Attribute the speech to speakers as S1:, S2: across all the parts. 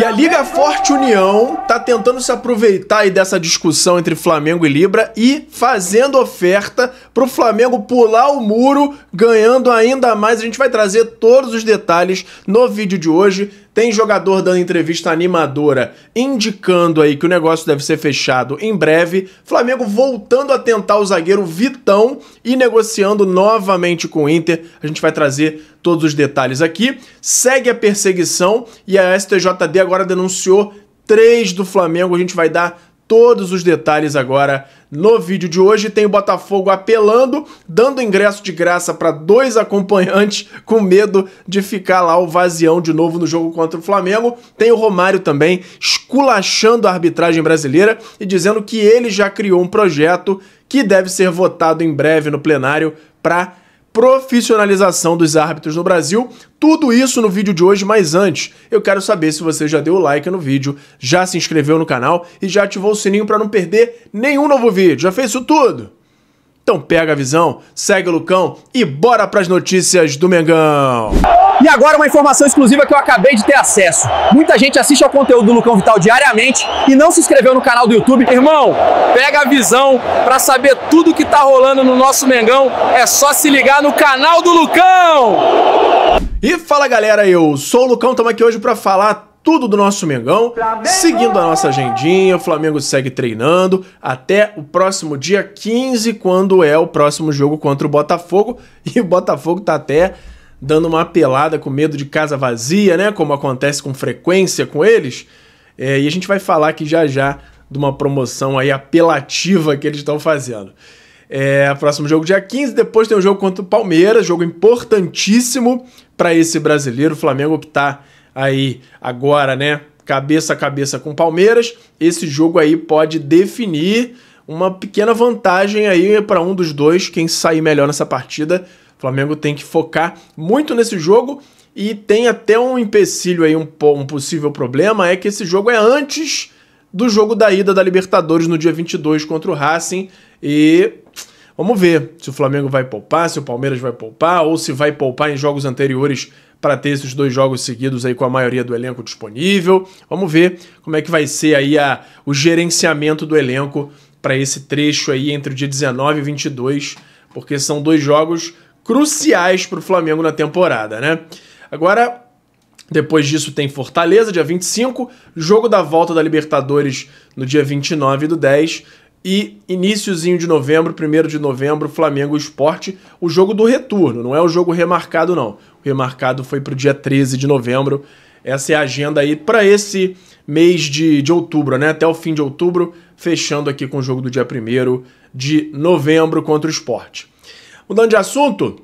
S1: E a Liga Forte União tá tentando se aproveitar aí dessa discussão entre Flamengo e Libra e fazendo oferta pro Flamengo pular o muro, ganhando ainda mais. A gente vai trazer todos os detalhes no vídeo de hoje. Tem jogador dando entrevista animadora, indicando aí que o negócio deve ser fechado em breve. Flamengo voltando a tentar o zagueiro Vitão e negociando novamente com o Inter. A gente vai trazer todos os detalhes aqui. Segue a perseguição e a STJD agora denunciou 3 do Flamengo. A gente vai dar todos os detalhes agora no vídeo de hoje. Tem o Botafogo apelando, dando ingresso de graça para 2 acompanhantes com medo de ficar lá o vazião de novo no jogo contra o Flamengo. Tem o Romário também esculachando a arbitragem brasileira e dizendo que ele já criou um projeto que deve ser votado em breve no plenário para profissionalização dos árbitros no Brasil. Tudo isso no vídeo de hoje, mas antes, eu quero saber se você já deu o like no vídeo, já se inscreveu no canal e já ativou o sininho para não perder nenhum novo vídeo. Já fez isso tudo? Então pega a visão, segue o Lucão e bora pras notícias do Mengão!
S2: E agora uma informação exclusiva que eu acabei de ter acesso. Muita gente assiste ao conteúdo do Lucão Vital diariamente e não se inscreveu no canal do YouTube. Irmão, pega a visão para saber tudo que tá rolando no nosso Mengão. É só se ligar no canal do Lucão!
S1: E fala galera, eu sou o Lucão, estamos aqui hoje para falar tudo do nosso Mengão, seguindo a nossa agendinha. O Flamengo segue treinando até o próximo dia 15, quando é o próximo jogo contra o Botafogo. E o Botafogo tá até dando uma apelada com medo de casa vazia, né? Como acontece com frequência com eles. E a gente vai falar aqui já já de uma promoção aí apelativa que eles estão fazendo. Próximo jogo dia 15, depois tem o jogo contra o Palmeiras, jogo importantíssimo para esse brasileiro. O Flamengo que tá aí agora, né, cabeça a cabeça com o Palmeiras. Esse jogo aí pode definir uma pequena vantagem aí para um dos dois, quem sair melhor nessa partida. O Flamengo tem que focar muito nesse jogo e tem até um empecilho aí, um possível problema, é que esse jogo é antes do jogo da ida da Libertadores no dia 22 contra o Racing. E vamos ver se o Flamengo vai poupar, se o Palmeiras vai poupar ou se vai poupar em jogos anteriores para ter esses 2 jogos seguidos aí com a maioria do elenco disponível. Vamos ver como é que vai ser aí o gerenciamento do elenco para esse trecho aí entre o dia 19 e 22, porque são 2 jogos cruciais para o Flamengo na temporada, né? Agora, depois disso tem Fortaleza, dia 25, jogo da volta da Libertadores no dia 29 do 10, e iniciozinho de novembro, 1º de novembro, Flamengo Sport, o jogo do retorno, não é o jogo remarcado não. O remarcado foi para o dia 13 de novembro. Essa é a agenda aí para esse mês de outubro, né? Até o fim de outubro, fechando aqui com o jogo do dia 1º de novembro contra o Sport. Mudando de assunto,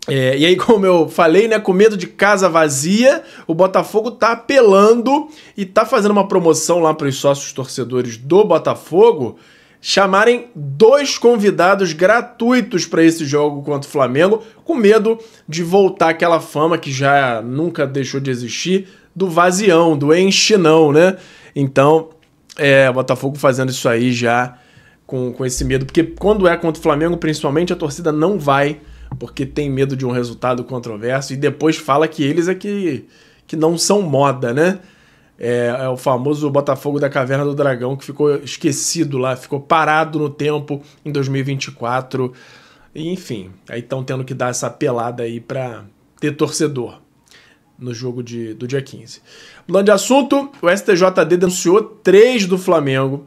S1: e aí como eu falei, né, com medo de casa vazia, o Botafogo tá apelando e tá fazendo uma promoção lá para os sócios torcedores do Botafogo chamarem 2 convidados gratuitos para esse jogo contra o Flamengo, com medo de voltar aquela fama que já nunca deixou de existir, do vazião, do enche-não, né? Então, o Botafogo fazendo isso aí já com esse medo, porque quando é contra o Flamengo, principalmente, a torcida não vai, porque tem medo de um resultado controverso, e depois fala que eles é que não são moda, né? É o famoso Botafogo da Caverna do Dragão, que ficou esquecido lá, ficou parado no tempo em 2024. E, enfim, aí estão tendo que dar essa pelada aí para ter torcedor no jogo do dia 15. Mudando de assunto, o STJD denunciou 3 do Flamengo.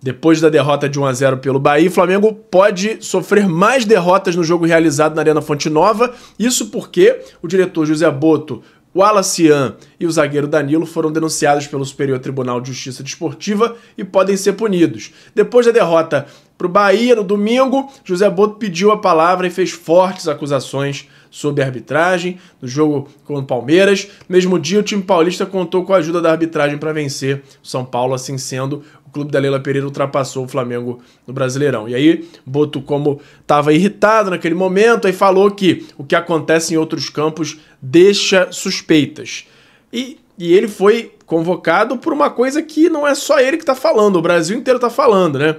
S1: Depois da derrota de 1-0 pelo Bahia, o Flamengo pode sofrer mais derrotas no jogo realizado na Arena Fonte Nova. Isso porque o diretor José Botto, o Alacian e o zagueiro Danilo foram denunciados pelo Superior Tribunal de Justiça Desportiva e podem ser punidos. Depois da derrota para o Bahia no domingo, José Botto pediu a palavra e fez fortes acusações sobre a arbitragem no jogo com o Palmeiras. Mesmo dia, o time paulista contou com a ajuda da arbitragem para vencer o São Paulo, assim sendo, o clube da Leila Pereira ultrapassou o Flamengo no Brasileirão. E aí, Botto, como estava irritado naquele momento, aí falou que o que acontece em outros campos deixa suspeitas. E ele foi convocado por uma coisa que não é só ele que está falando, o Brasil inteiro está falando, né?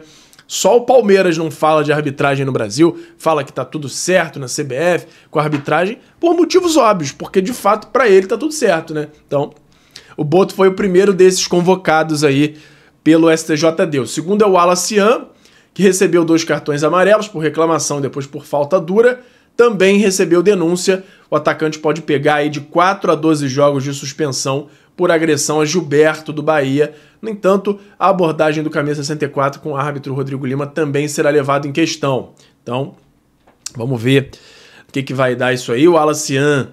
S1: Só o Palmeiras não fala de arbitragem no Brasil, fala que tá tudo certo na CBF com a arbitragem por motivos óbvios, porque de fato para ele tá tudo certo, né? Então, o Boto foi o primeiro desses convocados aí pelo STJD. O segundo é o Wallace Yan, que recebeu 2 cartões amarelos por reclamação e depois por falta dura. Também recebeu denúncia. O atacante pode pegar aí de 4 a 12 jogos de suspensão por agressão a Gilberto do Bahia. No entanto, a abordagem do Camisa 64 com o árbitro Rodrigo Lima também será levado em questão. Então, vamos ver o que vai dar isso aí. O Wallace Yan,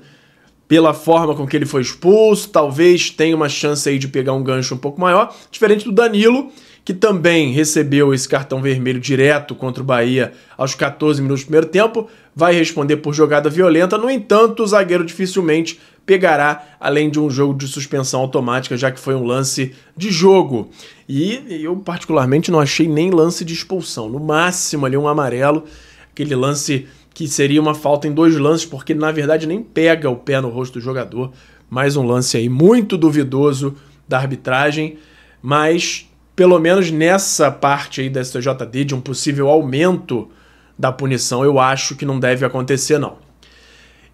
S1: pela forma com que ele foi expulso, talvez tenha uma chance aí de pegar um gancho um pouco maior, diferente do Danilo, que também recebeu esse cartão vermelho direto contra o Bahia aos 14 minutos do primeiro tempo, vai responder por jogada violenta. No entanto, o zagueiro dificilmente pegará, além de um jogo de suspensão automática, já que foi um lance de jogo. E eu particularmente não achei nem lance de expulsão, no máximo ali um amarelo, aquele lance que seria uma falta em 2 lances, porque na verdade nem pega o pé no rosto do jogador. Mais um lance aí muito duvidoso da arbitragem, mas pelo menos nessa parte aí da STJD, de um possível aumento da punição, eu acho que não deve acontecer, não.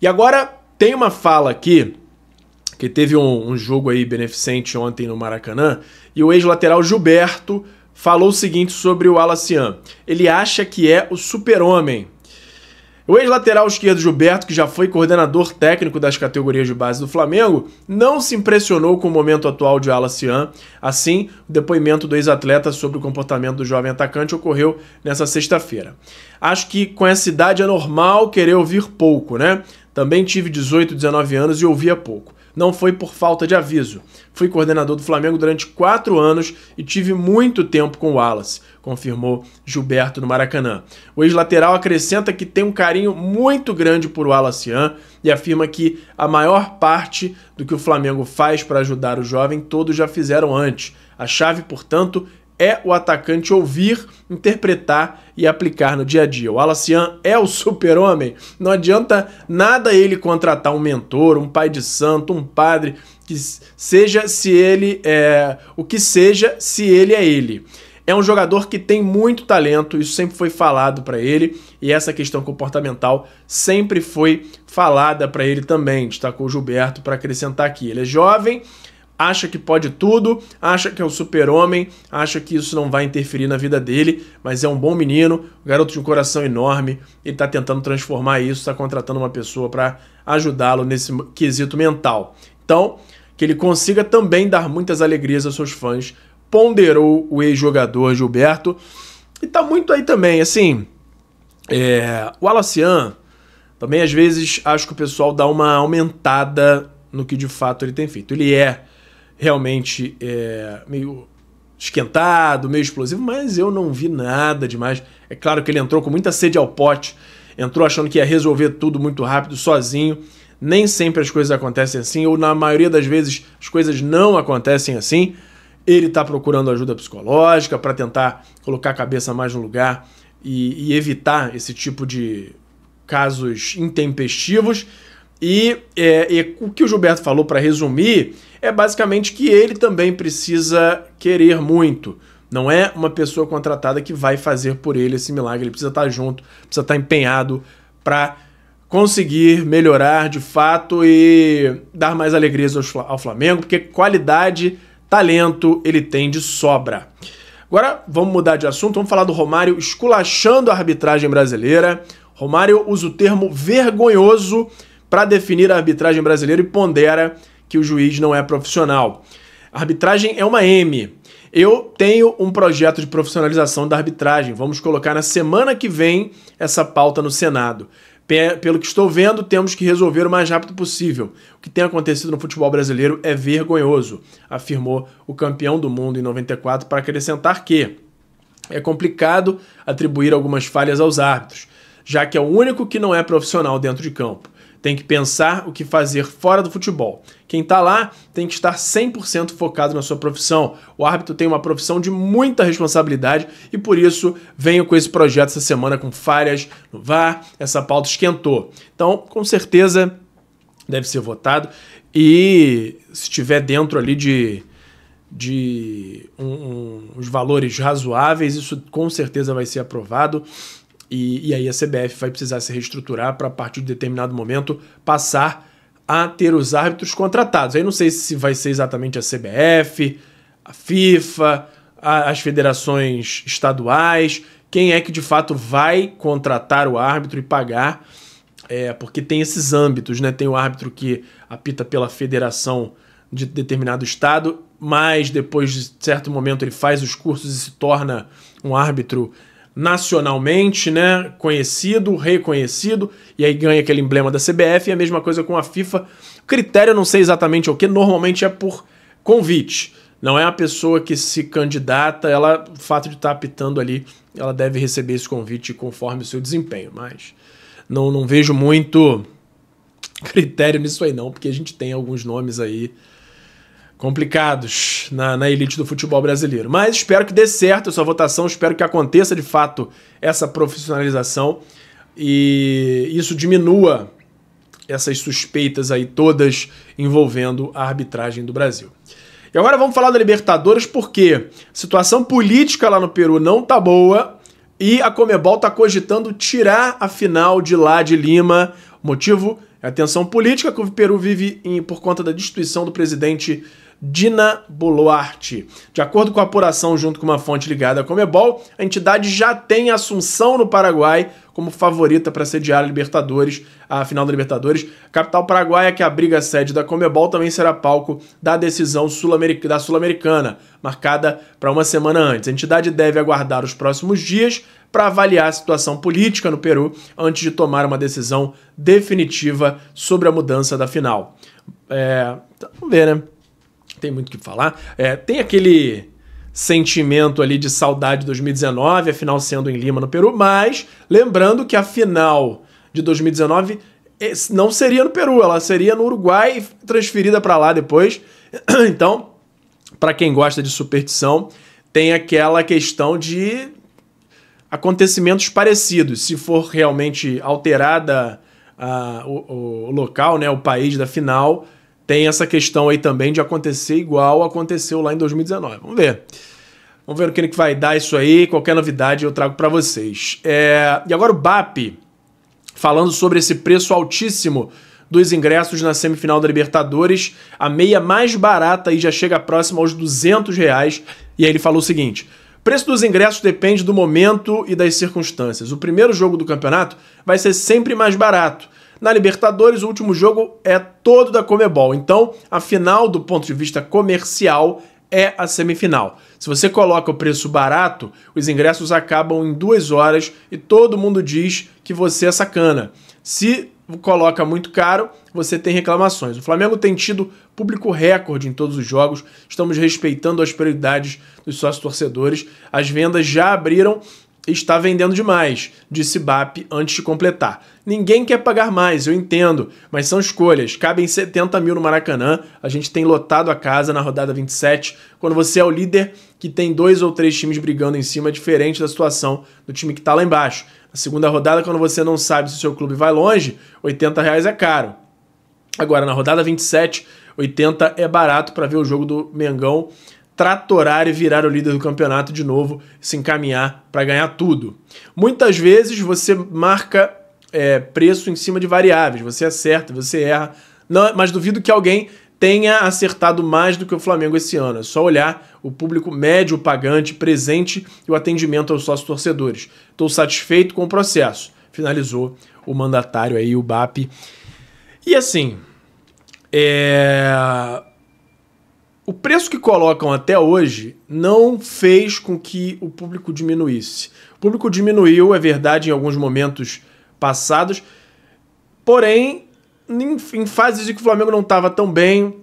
S1: E agora tem uma fala aqui, que teve um jogo aí beneficente ontem no Maracanã, e o ex-lateral Gilberto falou o seguinte sobre o Wallace Yan. Ele acha que é o super-homem. O ex-lateral esquerdo Gilberto, que já foi coordenador técnico das categorias de base do Flamengo, não se impressionou com o momento atual de Wallace Yan. Assim, o depoimento do ex-atleta sobre o comportamento do jovem atacante ocorreu nessa sexta-feira. Acho que com essa idade é normal querer ouvir pouco, né? Também tive 18, 19 anos e ouvia pouco. Não foi por falta de aviso. Fui coordenador do Flamengo durante 4 anos e tive muito tempo com o Wallace, confirmou Gilberto no Maracanã. O ex-lateral acrescenta que tem um carinho muito grande por Wallace Yan e afirma que a maior parte do que o Flamengo faz para ajudar o jovem todos já fizeram antes. A chave, portanto, é o atacante ouvir, interpretar e aplicar no dia a dia. O Wallace Yan é o super-homem. Não adianta nada ele contratar um mentor, um pai de santo, um padre, que seja se ele é o que seja, se ele é ele. É um jogador que tem muito talento, isso sempre foi falado para ele, e essa questão comportamental sempre foi falada para ele também, destacou o Gilberto para acrescentar aqui. Ele é jovem, acha que pode tudo, acha que é o super-homem, acha que isso não vai interferir na vida dele, mas é um bom menino, um garoto de um coração enorme, ele está tentando transformar isso, está contratando uma pessoa para ajudá-lo nesse quesito mental. Então, que ele consiga também dar muitas alegrias aos seus fãs, ponderou o ex-jogador Gilberto, e tá muito aí também, assim, o Wallace Yan, também às vezes acho que o pessoal dá uma aumentada no que de fato ele tem feito. Ele é realmente meio esquentado, meio explosivo, mas eu não vi nada demais. É claro que ele entrou com muita sede ao pote, entrou achando que ia resolver tudo muito rápido, sozinho. Nem sempre as coisas acontecem assim, ou na maioria das vezes as coisas não acontecem assim. Ele está procurando ajuda psicológica para tentar colocar a cabeça mais no lugar e evitar esse tipo de casos intempestivos. E o que o Gilberto falou, para resumir, é basicamente que ele também precisa querer muito. Não é uma pessoa contratada que vai fazer por ele esse milagre. Ele precisa estar junto, precisa estar empenhado para conseguir melhorar de fato e dar mais alegrias ao Flamengo, porque qualidade, talento ele tem de sobra. Agora vamos mudar de assunto, vamos falar do Romário esculachando a arbitragem brasileira. Romário usa o termo vergonhoso para definir a arbitragem brasileira e pondera que o juiz não é profissional. A arbitragem é uma M. Eu tenho um projeto de profissionalização da arbitragem. Vamos colocar na semana que vem essa pauta no Senado. Pelo que estou vendo, temos que resolver o mais rápido possível. O que tem acontecido no futebol brasileiro é vergonhoso, afirmou o campeão do mundo em 94, para acrescentar que é complicado atribuir algumas falhas aos árbitros, já que é o único que não é profissional dentro de campo. Tem que pensar o que fazer fora do futebol. Quem está lá tem que estar 100% focado na sua profissão. O árbitro tem uma profissão de muita responsabilidade e por isso venho com esse projeto essa semana com falhas no VAR. Essa pauta esquentou. Então, com certeza, deve ser votado. E se estiver dentro ali de uns valores razoáveis, isso com certeza vai ser aprovado. E aí a CBF vai precisar se reestruturar para, a partir de determinado momento, passar a ter os árbitros contratados. Aí não sei se vai ser exatamente a CBF, a FIFA, as federações estaduais, quem é que de fato vai contratar o árbitro e pagar, porque tem esses âmbitos, né? Tem o árbitro que apita pela federação de determinado estado, mas depois de certo momento ele faz os cursos e se torna um árbitro nacionalmente, né, conhecido, reconhecido, e aí ganha aquele emblema da CBF, e a mesma coisa com a FIFA. O critério eu não sei exatamente o que, normalmente é por convite. Não é a pessoa que se candidata, o fato de estar apitando ali, ela deve receber esse convite conforme o seu desempenho, mas não vejo muito critério nisso aí não, porque a gente tem alguns nomes aí complicados na elite do futebol brasileiro. Mas espero que dê certo essa votação, espero que aconteça de fato essa profissionalização e isso diminua essas suspeitas aí todas envolvendo a arbitragem do Brasil. E agora vamos falar da Libertadores, porque a situação política lá no Peru não tá boa e a Conmebol tá cogitando tirar a final de lá de Lima. O motivo é a tensão política que o Peru vive por conta da destituição do presidente Dina Boluarte. De acordo com a apuração junto com uma fonte ligada à Conmebol, a entidade já tem Assunção, no Paraguai, como favorita para sediar a final da Libertadores. A capital paraguaia, que abriga a sede da Conmebol, também será palco da decisão da Sul-Americana, marcada para uma semana antes. A entidade deve aguardar os próximos dias para avaliar a situação política no Peru antes de tomar uma decisão definitiva sobre a mudança da final. Vamos ver, né? Tem muito o que falar. Tem aquele sentimento ali de saudade de 2019, a final sendo em Lima, no Peru, mas lembrando que a final de 2019 não seria no Peru, ela seria no Uruguai e transferida para lá depois. Então, para quem gosta de superstição, tem aquela questão de acontecimentos parecidos. Se for realmente alterada o local, né, o país da final, tem essa questão aí também de acontecer igual aconteceu lá em 2019. Vamos ver. Vamos ver o que vai dar isso aí. Qualquer novidade eu trago para vocês. E agora o BAP, falando sobre esse preço altíssimo dos ingressos na semifinal da Libertadores. A meia mais barata aí já chega próxima aos R$200. E aí ele falou o seguinte: o preço dos ingressos depende do momento e das circunstâncias. O primeiro jogo do campeonato vai ser sempre mais barato. Na Libertadores, o último jogo é todo da Conmebol. Então, a final, do ponto de vista comercial, é a semifinal. Se você coloca o preço barato, os ingressos acabam em 2 horas e todo mundo diz que você é sacana. Se coloca muito caro, você tem reclamações. O Flamengo tem tido público recorde em todos os jogos. Estamos respeitando as prioridades dos sócios torcedores. As vendas já abriram e está vendendo demais, disse BAP antes de completar. Ninguém quer pagar mais, eu entendo, mas são escolhas. Cabem 70 mil no Maracanã, a gente tem lotado a casa na rodada 27. Quando você é o líder que tem 2 ou 3 times brigando em cima, é diferente da situação do time que está lá embaixo. Na segunda rodada, quando você não sabe se o seu clube vai longe, R$80 é caro. Agora, na rodada 27, 80 é barato para ver o jogo do Mengão tratorar e virar o líder do campeonato de novo, se encaminhar para ganhar tudo. Muitas vezes você marca preço em cima de variáveis, você acerta, você erra, não, mas duvido que alguém tenha acertado mais do que o Flamengo esse ano. É só olhar o público médio pagante, presente e o atendimento aos sócios torcedores. Estou satisfeito com o processo, finalizou o mandatário aí, o BAP. E assim, o preço que colocam até hoje não fez com que o público diminuísse. O público diminuiu, é verdade, em alguns momentos passados, porém, em fases em que o Flamengo não estava tão bem,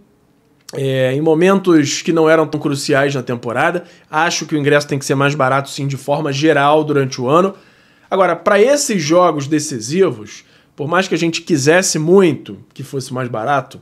S1: em momentos que não eram tão cruciais na temporada. Acho que o ingresso tem que ser mais barato, sim, de forma geral durante o ano. Agora, para esses jogos decisivos, por mais que a gente quisesse muito que fosse mais barato,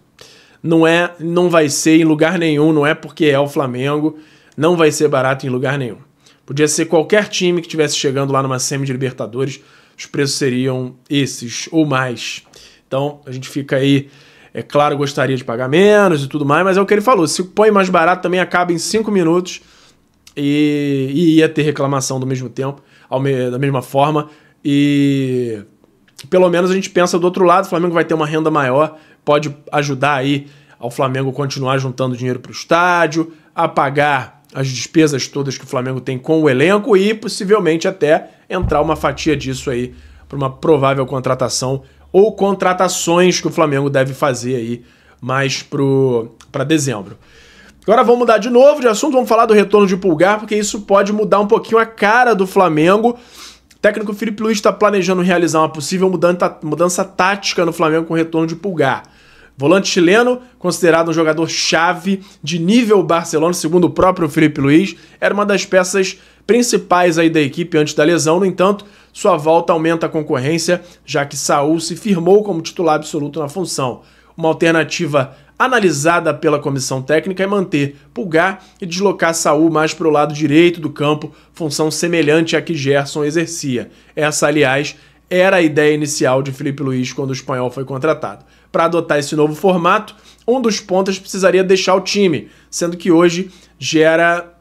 S1: não vai ser em lugar nenhum, não é porque é o Flamengo, não vai ser barato em lugar nenhum. Podia ser qualquer time que estivesse chegando lá numa semi de Libertadores, os preços seriam esses ou mais. Então a gente fica aí, é claro, gostaria de pagar menos e tudo mais, mas é o que ele falou, se põe mais barato também acaba em 5 minutos e ia ter reclamação do mesmo tempo, da mesma forma, e pelo menos a gente pensa do outro lado, o Flamengo vai ter uma renda maior pode ajudar aí ao Flamengo continuar juntando dinheiro para o estádio, a pagar as despesas todas que o Flamengo tem com o elenco e possivelmente até entrar uma fatia disso aí para uma provável contratação ou contratações que o Flamengo deve fazer aí mais para dezembro. Agora vamos mudar de novo de assunto, vamos falar do retorno de Pulgar, porque isso pode mudar um pouquinho a cara do Flamengo. O técnico Filipe Luís está planejando realizar uma possível mudança tática no Flamengo com o retorno de Pulgar. Volante chileno, considerado um jogador-chave de nível Barcelona, segundo o próprio Filipe Luís, era uma das peças principais aí da equipe antes da lesão. No entanto, sua volta aumenta a concorrência, já que Saúl se firmou como titular absoluto na função. Uma alternativa analisada pela comissão técnica é manter Pulgar e deslocar Saúl mais para o lado direito do campo, função semelhante à que Gerson exercia. Essa, aliás, era a ideia inicial de Filipe Luís quando o espanhol foi contratado. Para adotar esse novo formato, um dos pontas precisaria deixar o time, sendo que hoje gera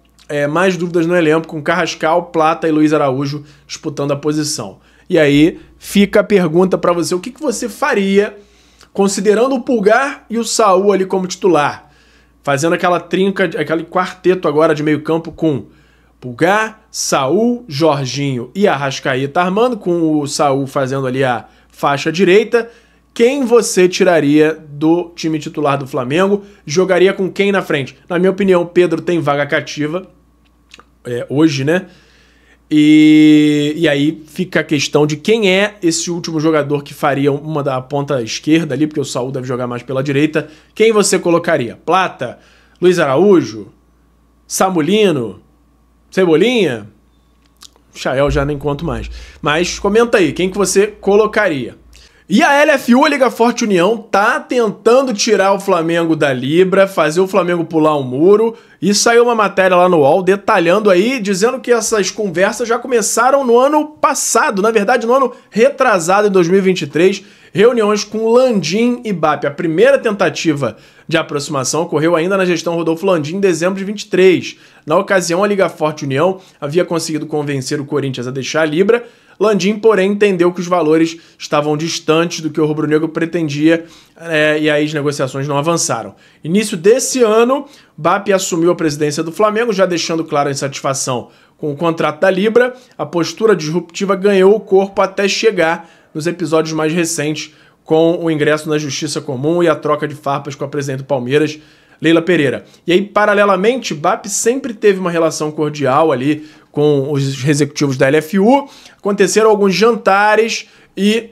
S1: mais dúvidas no elenco, com Carrascal, Plata e Luiz Araújo disputando a posição. E aí fica a pergunta para você, o que você faria considerando o Pulgar e o Saúl ali como titular? Fazendo aquela trinca, aquele quarteto agora de meio campo com Pulgar, Saúl, Jorginho e Arrascaeta armando, com o Saúl fazendo ali a faixa direita. Quem você tiraria do time titular do Flamengo? Jogaria com quem na frente? Na minha opinião, Pedro tem vaga cativa hoje, né? E aí fica a questão de quem é esse último jogador que faria uma da ponta esquerda ali, porque o Saúl deve jogar mais pela direita. Quem você colocaria? Plata? Luiz Araújo? Samulino? Cebolinha? Chael já nem conto mais. Mas comenta aí, quem que você colocaria? E a LFU, a Liga Forte União, tá tentando tirar o Flamengo da Libra, fazer o Flamengo pular um muro, e saiu uma matéria lá no UOL detalhando aí, dizendo que essas conversas já começaram no ano passado, na verdade no ano retrasado, em 2023, reuniões com Landim e BAP. A primeira tentativa de aproximação ocorreu ainda na gestão Rodolfo Landim em dezembro de 23. Na ocasião, a Liga Forte União havia conseguido convencer o Corinthians a deixar a Libra. Landim, porém, entendeu que os valores estavam distantes do que o rubro-negro pretendia e aí as negociações não avançaram. Início desse ano, BAP assumiu a presidência do Flamengo, já deixando clara a insatisfação com o contrato da Libra. A postura disruptiva ganhou o corpo até chegar nos episódios mais recentes, com o ingresso na Justiça Comum e a troca de farpas com a presidente do Palmeiras, Leila Pereira. E aí, paralelamente, BAP sempre teve uma relação cordial ali com os executivos da LFU. Aconteceram alguns jantares e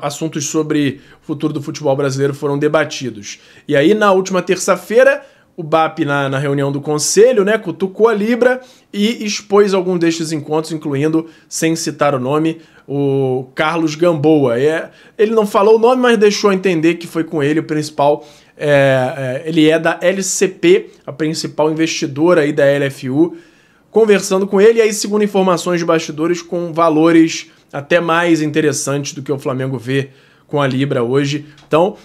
S1: assuntos sobre o futuro do futebol brasileiro foram debatidos. E aí, na última terça-feira, o BAP, na reunião do conselho, né, cutucou a Libra e expôs algum destes encontros, incluindo, sem citar o nome, o Carlos Gamboa. Ele não falou o nome, mas deixou entender que foi com ele o principal. Ele é da LCP, a principal investidora aí da LFU, conversando com ele, e aí, segundo informações de bastidores, com valores até mais interessantes do que o Flamengo vê com a Libra hoje. Então,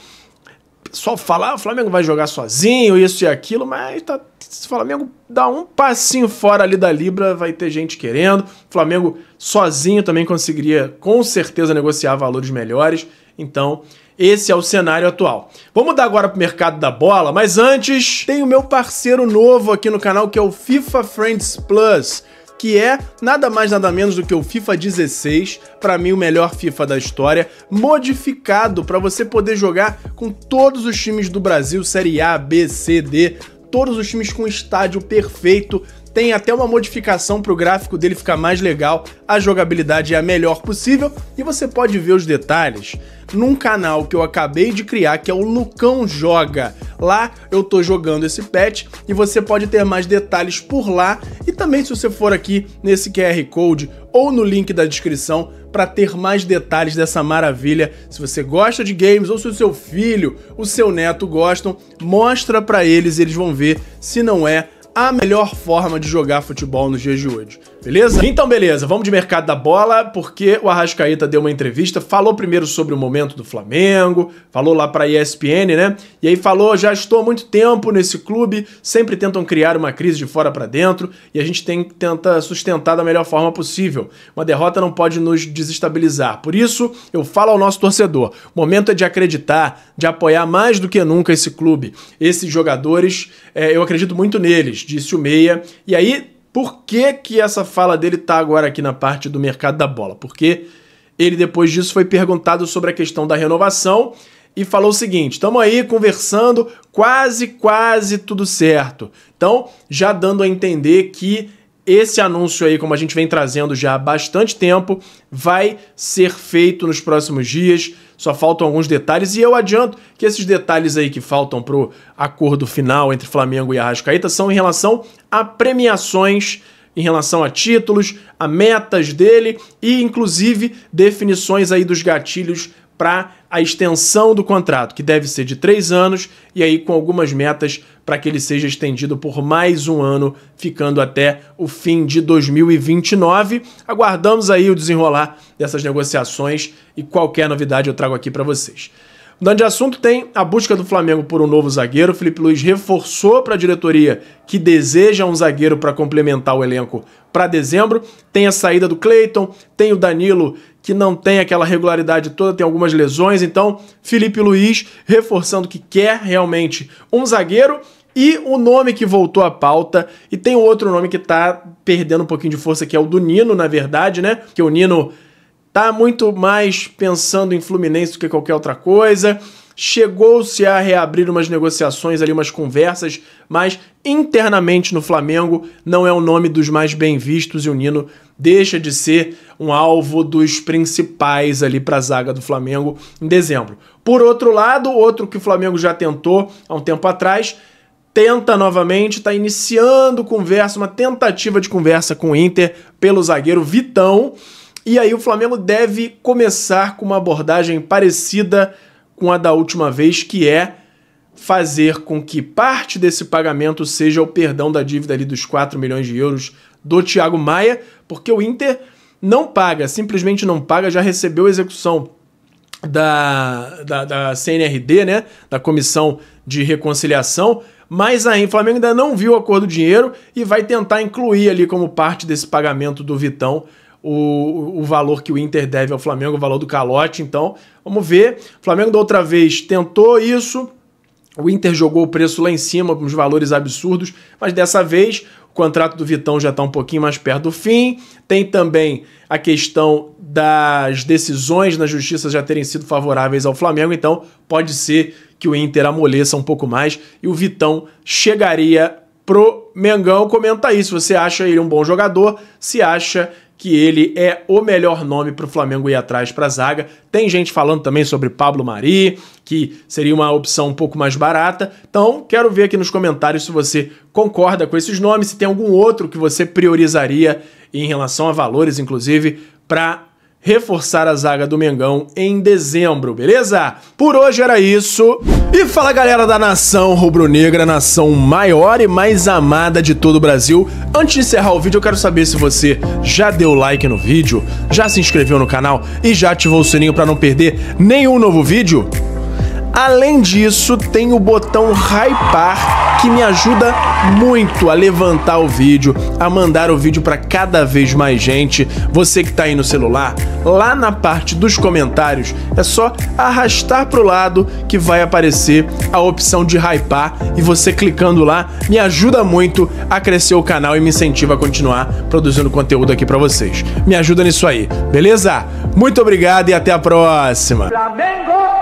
S1: o pessoal fala, o Flamengo vai jogar sozinho, isso e aquilo, mas se o Flamengo dá um passinho fora ali da Libra, vai ter gente querendo. O Flamengo sozinho também conseguiria, com certeza, negociar valores melhores. Então, esse é o cenário atual. Vamos dar agora pro mercado da bola, mas antes tem o meu parceiro novo aqui no canal, que é o FIFA Friends Plus, que é nada mais nada menos do que o FIFA 16, para mim o melhor FIFA da história, modificado para você poder jogar com todos os times do Brasil, Série A, B, C, D, todos os times com estádio perfeito. Tem até uma modificação para o gráfico dele ficar mais legal, a jogabilidade é a melhor possível e você pode ver os detalhes num canal que eu acabei de criar, que é o Lucão Joga. Lá eu tô jogando esse patch e você pode ter mais detalhes por lá, e também se você for aqui nesse QR Code ou no link da descrição para ter mais detalhes dessa maravilha. Se você gosta de games ou se o seu filho, o seu neto gostam, mostra para eles, eles vão ver se não é a melhor forma de jogar futebol nos dias de hoje. Beleza? Então beleza, vamos de mercado da bola, porque o Arrascaeta deu uma entrevista, falou primeiro sobre o momento do Flamengo, falou lá pra ESPN, né? E aí falou, já estou há muito tempo nesse clube, sempre tentam criar uma crise de fora pra dentro e a gente tenta sustentar da melhor forma possível. Uma derrota não pode nos desestabilizar. Por isso, eu falo ao nosso torcedor, o momento é de acreditar, de apoiar mais do que nunca esse clube. Esses jogadores, eu acredito muito neles, disse o Meia. E aí, por que essa fala dele tá agora aqui na parte do mercado da bola? Porque ele, depois disso, foi perguntado sobre a questão da renovação e falou o seguinte, estamos aí conversando, quase tudo certo. Então, já dando a entender que esse anúncio aí, como a gente vem trazendo já há bastante tempo, vai ser feito nos próximos dias, só faltam alguns detalhes, e eu adianto que esses detalhes aí que faltam pro acordo final entre Flamengo e Arrascaeta são em relação a premiações, em relação a títulos, a metas dele e, inclusive, definições aí dos gatilhos para a extensão do contrato, que deve ser de 3 anos, e aí com algumas metas para que ele seja estendido por mais um ano, ficando até o fim de 2029. Aguardamos aí o desenrolar dessas negociações e qualquer novidade eu trago aqui para vocês. Mudando de assunto, tem a busca do Flamengo por um novo zagueiro. O Felipe Luiz reforçou para a diretoria que deseja um zagueiro para complementar o elenco para dezembro. Tem a saída do Cleiton, tem o Danilo, que não tem aquela regularidade toda, tem algumas lesões. Então, Felipe Luiz reforçando que quer realmente um zagueiro. E o nome que voltou à pauta, e tem outro nome que tá perdendo um pouquinho de força, que é o do Nino, na verdade, né? Que o Nino tá muito mais pensando em Fluminense do que qualquer outra coisa. Chegou-se a reabrir umas negociações ali, umas conversas, mas internamente no Flamengo não é o nome dos mais bem vistos e o Nino deixa de ser um alvo dos principais ali para a zaga do Flamengo em dezembro. Por outro lado, outro que o Flamengo já tentou há um tempo atrás, tenta novamente, está iniciando conversa, uma tentativa de conversa com o Inter pelo zagueiro Vitão. E aí o Flamengo deve começar com uma abordagem parecida com a da última vez, que é fazer com que parte desse pagamento seja o perdão da dívida ali dos 4 milhões de euros do Thiago Maia, porque o Inter não paga, simplesmente não paga, já recebeu a execução da CNRD, né, da Comissão de Reconciliação, mas aí o Flamengo ainda não viu a cor do dinheiro e vai tentar incluir ali como parte desse pagamento do Vitão o valor que o Inter deve ao Flamengo, o valor do calote. Então, vamos ver. O Flamengo da outra vez tentou isso, o Inter jogou o preço lá em cima, com uns valores absurdos, mas dessa vez o contrato do Vitão já está um pouquinho mais perto do fim. Tem também a questão das decisões na justiça já terem sido favoráveis ao Flamengo, então pode ser que o Inter amoleça um pouco mais e o Vitão chegaria pro Mengão. Comenta aí se você acha ele um bom jogador, se acha que ele é o melhor nome para o Flamengo ir atrás para a zaga. Tem gente falando também sobre Pablo Mari, que seria uma opção um pouco mais barata. Então, quero ver aqui nos comentários se você concorda com esses nomes, se tem algum outro que você priorizaria em relação a valores, inclusive, para reforçar a zaga do Mengão em dezembro, beleza? Por hoje era isso. E fala, galera da nação rubro-negra, nação maior e mais amada de todo o Brasil. Antes de encerrar o vídeo, eu quero saber se você já deu like no vídeo, já se inscreveu no canal e já ativou o sininho para não perder nenhum novo vídeo. Além disso, tem o botão hypar, que me ajuda muito a levantar o vídeo, a mandar o vídeo para cada vez mais gente. Você que está aí no celular, lá na parte dos comentários, é só arrastar para o lado que vai aparecer a opção de hypar, e você clicando lá me ajuda muito a crescer o canal e me incentiva a continuar produzindo conteúdo aqui para vocês. Me ajuda nisso aí, beleza? Muito obrigado e até a próxima! Flamengo!